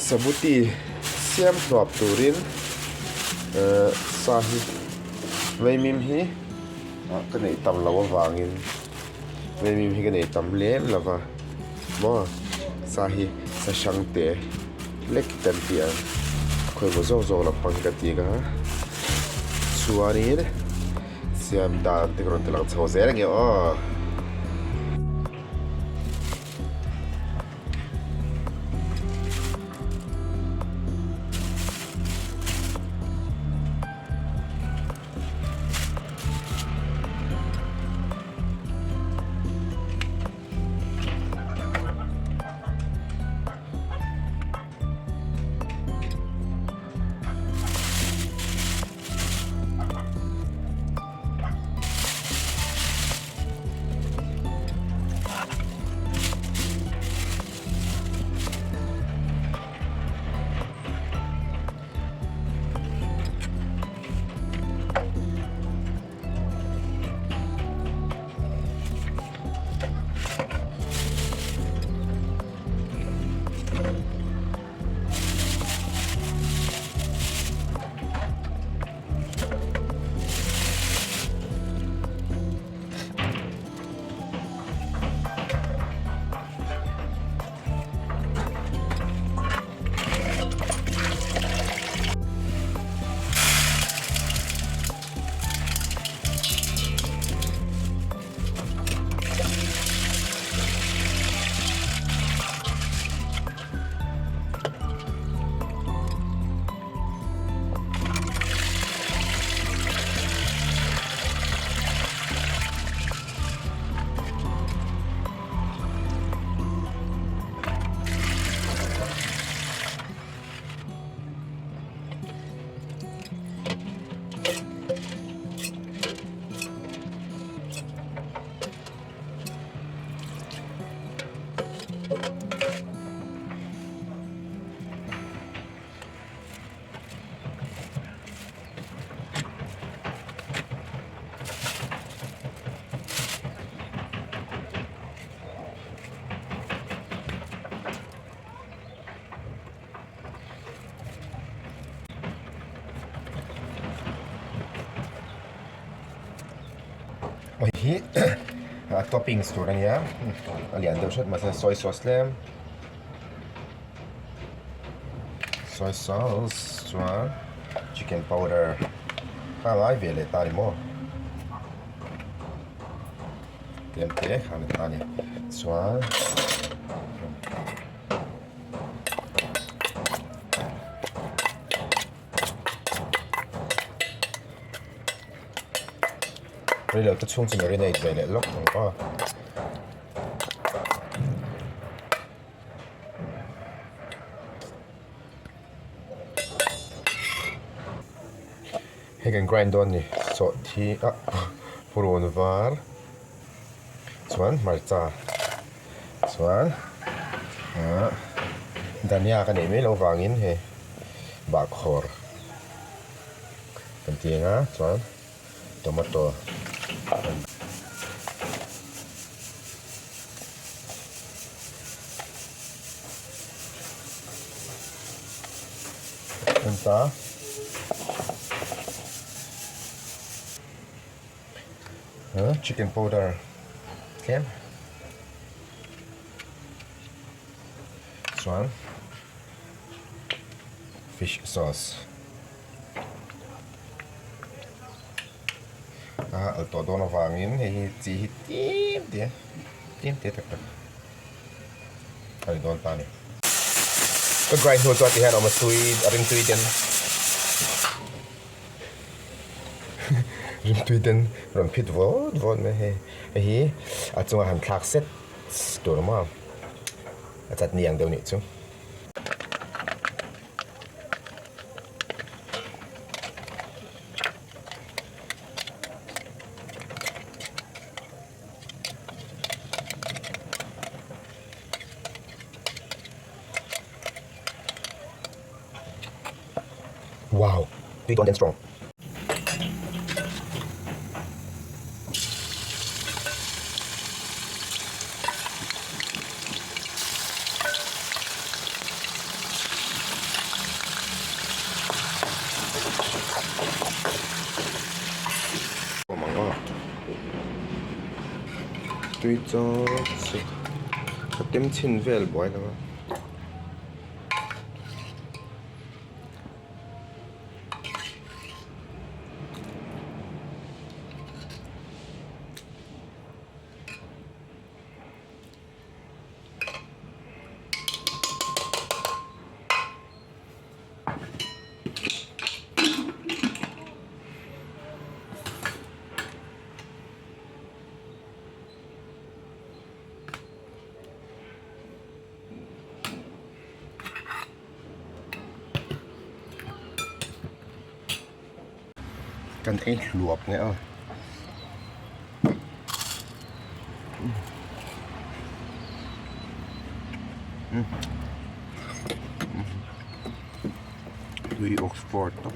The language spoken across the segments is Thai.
สมุติเสียมปลอบตูรินสาหิไม่มีฮีก็ในตำเราวางอินไม่มีฮีก็ในตำเล่มละวะบ่สาหิสะชังเตะเล็กเต็มเตียงคอยบ่โซละปังกะตีกะชัวรีนเสียมดานติกรอนตลังเซาเซรงอ๋อโอ้ยท็อปปิ้งสตัวนี้อะไรอันเดียวชัดมาใส่ซอยซอสแล้วซอยซอสชัวร์ชิคเก้นพาวเดอร์อะไรเวลตาลิโมเตรียมเตะข้าวตาลิชัวร์เดี๋ยวจะช่วงจะมาเรียนในเลยล็อกของก็ให้กัน grind ด้วยนี่สดที่พรูนวาร์ส่วนมาร์จ้าส่วนดานิยากันนี่ไม่เราวางอินให้บาร์คอร์กันทีนะส่วนโตมาโต้entah chicken powder okay this one fish sauceเอาตัวโดนวางinให้จีtim dia tak tak เอาโดนตานี่ก็ grind หัวตัวที่ให้เรามาซุยริมตุยเดนริมตุยเดนรำพิดวอดไม่ให้อาจจะหันคลากเซ็ตตัวละมั้งอาจจะเนียงเดี๋ยวนี้จุ๊ Wow, big and strong. tùy cho có tem chín về bói đâuกันไอ้หลวกเนี่ยดูออกซฟอร์ดต่อ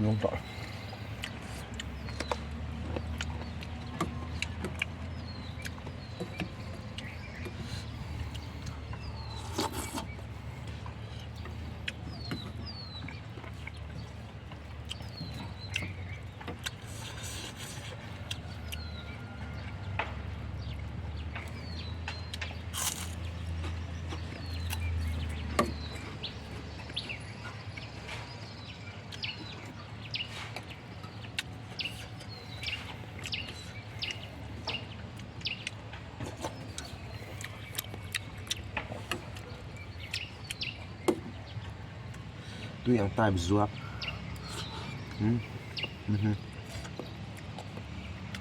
ลงต่อtu yang tai berzuap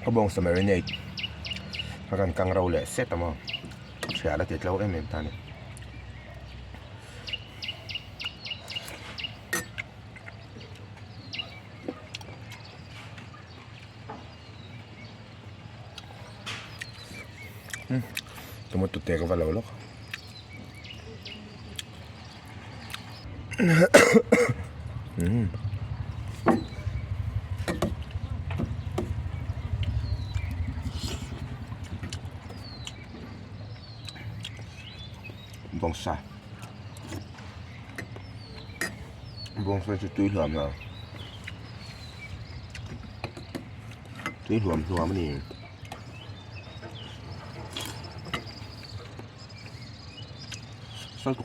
có bông sờ marinade akan kang rau le set ama chia la tiệt lâu em ta này tụi mình tụt tè có vào lẩu lóc bông sa chỉ túi lượm nào túi lượmมันนี่sao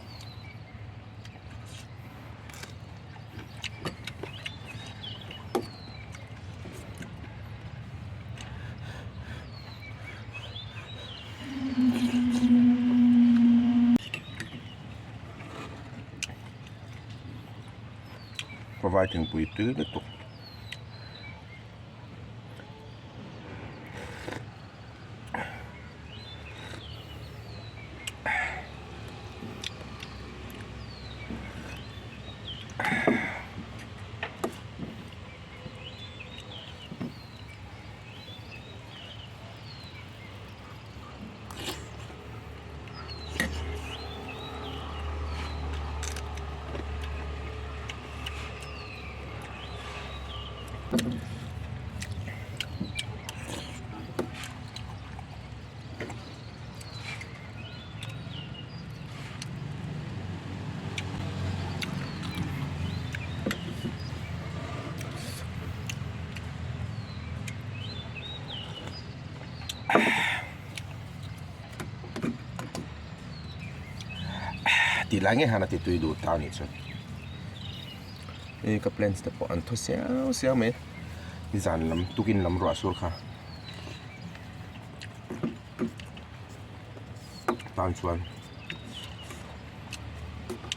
พอไปถึงปุ๋ยตื้อก็ตกตีหลังไงฮะนะตีตุยดูตาวนี่ชัดกับเพลนส์แต่พออันทศเสียวไหมดิจานลำตุกินลำรัวสุดค่ะตามชวน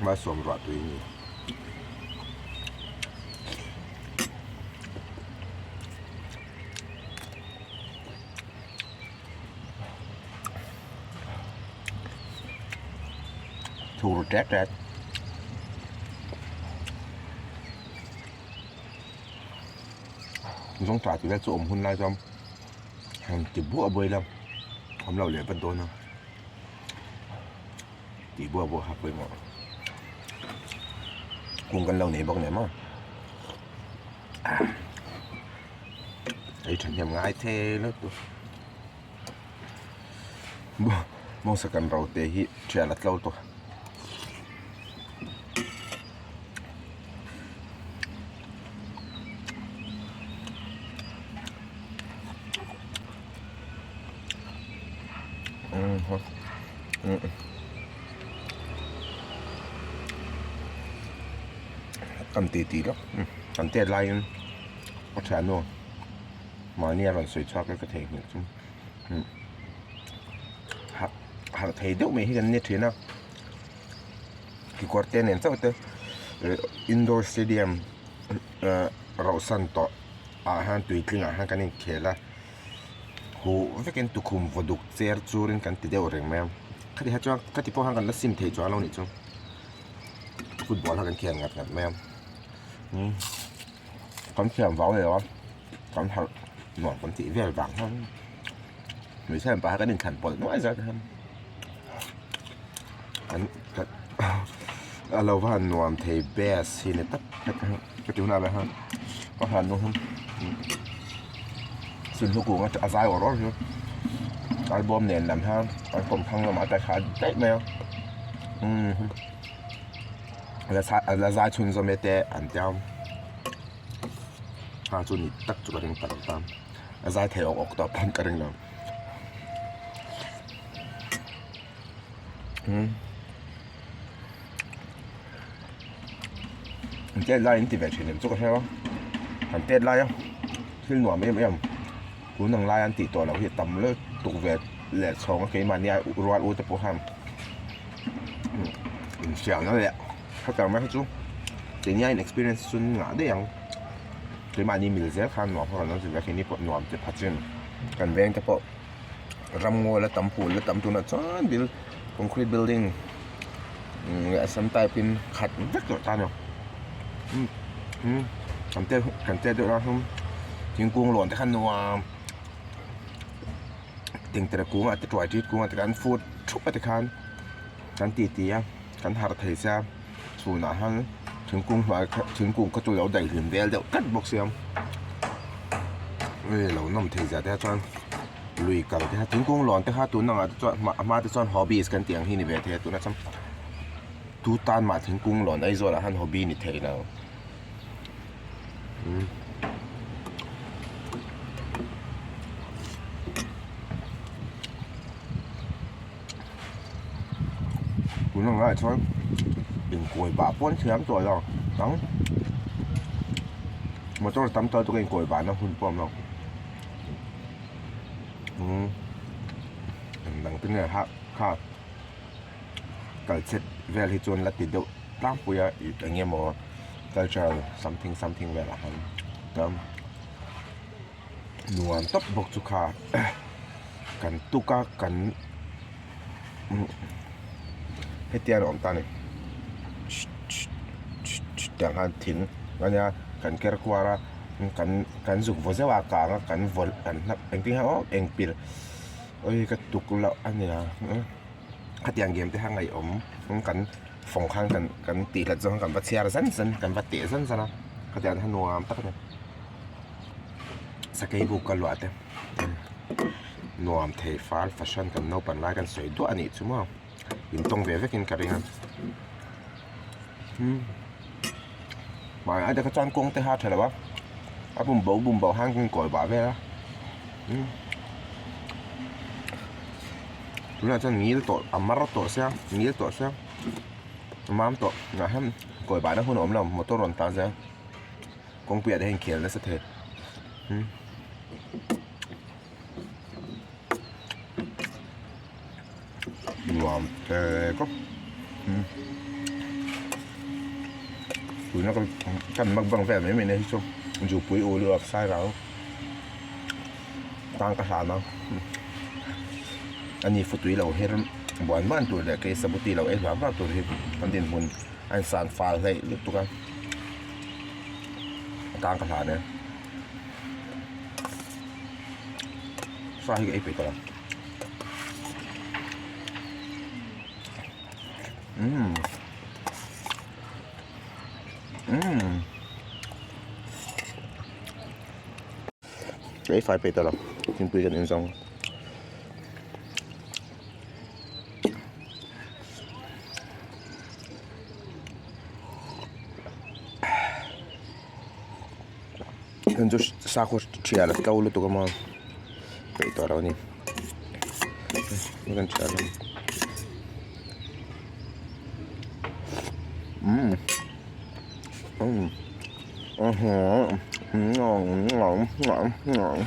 มาสวมรัวตัวนี้ถูกแจ๊ดสงสารที่แรกจะอมหุ่นลายจอมห่างติดบัวบวยแล้วผมเราเหลือเป็นตัวนะตีบัวหักไปหมดกุ้งกันเราไหนบอกไหนมั่งไอ้ฉันยังง่ายเท่แล้วตัวมองสกันเราเตะฮิเชียร์ลัดเราตัว cầm tí đó cầm tiền lại có chán luôn mà nghe còn sủi cho cái thể hiện chung hạt thấy đâu mấy cái này thế nào cái quạt tiền này sao vậy indoor stadium rau san to han tùy kinh han cái này kia là hồ với cái tụ khum vật đục cher churin kan ti deu reng mem khadi ha chuang khati po han kan la sim thei chuang lo ni chung football ha kan khian ngat mem kan khian vàoเลยว่าkan ha ngon kan ti vel vang haไม่ใช่ป่ะก็ดึงขันปอดน้อยจังครับอันเราว่าหนวมเทเบสที่เนี่ยตัดก็จุน่าไปฮะก็หันนู้นส่วนลูกกูก็จะอาศัยออกรถอยู่อัลบั้มเนี่ยนำฮะอัลบั้มพังเรามาแต่ขาดได้ไหมแล้วใจชุนจะไม่แต่อันเดียวหาจุดนี้ตักจุดกระดิ่งตัดตามแล้วใจเทออกต่อพันกระดิ่งเราเจ๊ไล่อินทิเวชั่นเนี่ยจุกใช่ปะหันเจ๊ไล่ยังขึ้นหน่วยไม่ยังกูนั่งไล่อันติตัวเราเห็นต่ำเลยตุกเวทแหลกช่องก็เคยมาเนี่ยรัวรู้แต่พวกห้ามเสียงนั่นแหละเขาจำไม่เขาจุแต่เนี่ย experience ส่วนหนาได้ยังเคยมานี่มีเสียข้ามหน่วยเพราะเราต้องสิว่าแค่นี้พวกหน่วยจะพัฒน์กันแบ่งแต่พวกรำงัวและตำปูนและตำตุนจ้าบิลconcrete building sometimes pin khát rất rõ ta nhở cảm thấy được không tiếng cuồng lộn tới khăn nó tiếng từ cuồng à từ trọi chết cuồng à từ ăn phút chúc à từ khăn khăn tì tì à khăn hạt thầy ra dù nào hắn tiếng cuồng có tôi áo đầy hình vẽ liệu cắt bọc xem ơi lâu nằm thầy ra thế choลุยกับที่ถึงกุ้งหลอนแต่ข้าตัวนั่งมาจะสอนฮอบบี้กันเตียงที่นี่เวทีตัวนั้นซ้ำตัวตานมาถึงกุ้งหลอนไอ้โซละฮันฮอบบี้นี่เท่แล้วตัวนั่งอะไรช้อนเป็นกล้วยบาป้วนเชื่อมตัวเราตั้งมาต้องทำตัวเองกล้วยบานะคุณป้อมเราดังตึงเนี่ยฮะค่ะก็เสร็จเวลาที่จนละติดเดียวตั้งปุยอย่างเงี้ยมั้งก็จะ something เวลาฮันแต่นวลตบบกจุกากันตุกากันให้เตี้ยอมตาเนี่ยอย่างฮันทิ้งงั้นเนี่ยกันเกลือกว่ากันสุกวัวเสวากางกันวัวกันนับเองที่เขาเองปีเอ้ยกระตุกแล้วอันนี้นะขัดอย่างเกมที่ห้างไงกันฝงข้างกันตีหลังจากกันวัดเชียร์สั้นกันวัดเตะสั้นนะขัดอย่างท่านนัวตักเนี่ยสเกย์บุกกันหลวดเนี่ยนัวเทฟ้าแฟชั่นกันโนปันไล่กันสวยด้วยอันนี้ใช่ไหมยินตรงเวฟกินกันเองมาอาจจะกระจายกงเตะหาเถอะหรือวะบุ่มเบาห้างก่อยบ่าไปแล้วทุกอย่างจะงี้ตัวมาร์ตัวเสียงี้ตัวเสียมาร์ตัวงาให้ก่อยบ่านะคุณอมเราหมดตัวรอนตาเสียกงเปียดให้เขียนแล้วสักเทรวมแต่ก็nó cần mặc bằng vẻ mấy mình này chung dù quý ô lừa sai vào tăng cả sản nào anh nhìn phụ tùy lầu hết bọn bạn tuổi để cái sập tùy lầu ấy vào tuổi hết anh tiền muốn anh sản pha dậy lúc tụi anh tăng cả sản này sai cái phải còn cái phải bị tao lắm nhưng bây giờ nên xong nên cho sao có chia là câu luôn tụi con mà bị tao đâu nè ไม่กันชัดเลยอือหือหงองหงองหงองหงอง